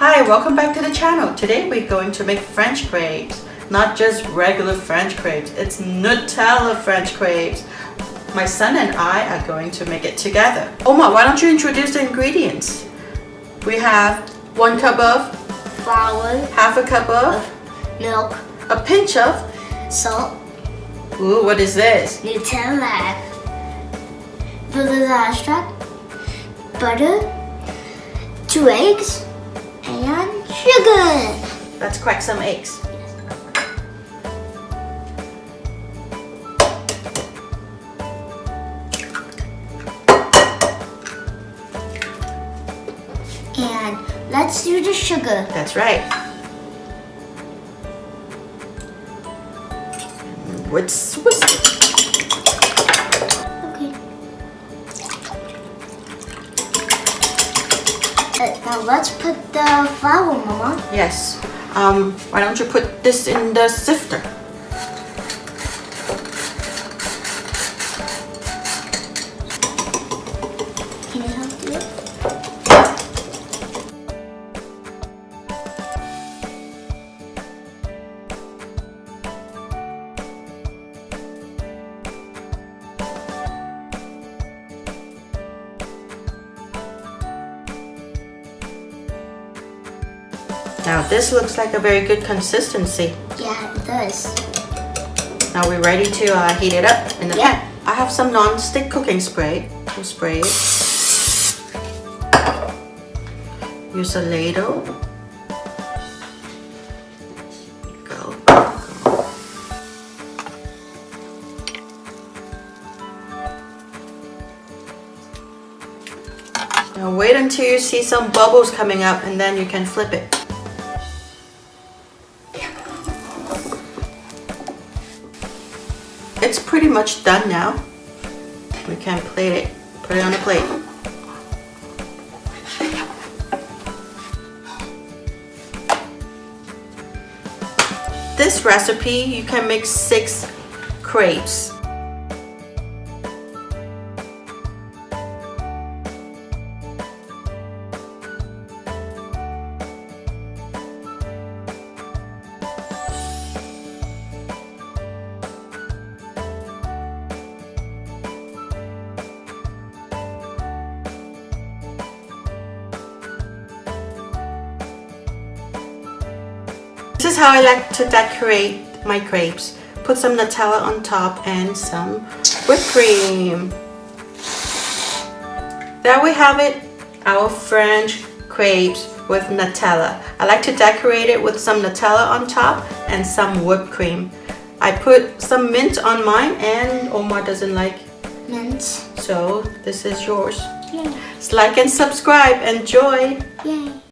Hi, welcome back to the channel. Today we're going to make French crepes. Not just regular French crepes, it's Nutella French crepes. My son and I are going to make it together. Oma, why don't you introduce the ingredients? We have 1 cup of flour, half a cup of milk, a pinch of salt, ooh, what is this? Nutella, vanilla extract, butter, 2 eggs, and sugar. Let's crack some eggs. And let's do the sugar. That's right. What's Okay. Now let's put the flour, Mama. yes. Why don't you put this in the sifter? Can you help do it? Now this looks like a very good consistency. Yeah, it does. Now we're ready to heat it up in the Yeah. pan. I have some non-stick cooking spray. We'll spray it. Use a ladle. Go. Now wait until you see some bubbles coming up and then you can flip it. It's pretty much done now. We can plate it, put it on a plate. This recipe, you can make 6 crepes. This is how I like to decorate my crepes. Put some Nutella on top and some whipped cream. There we have it, our French crepes with Nutella. I like to decorate it with some Nutella on top and some whipped cream. I put some mint on mine and Omar doesn't like Mint. so this is yours. Yay. Like and subscribe. Enjoy. Yay.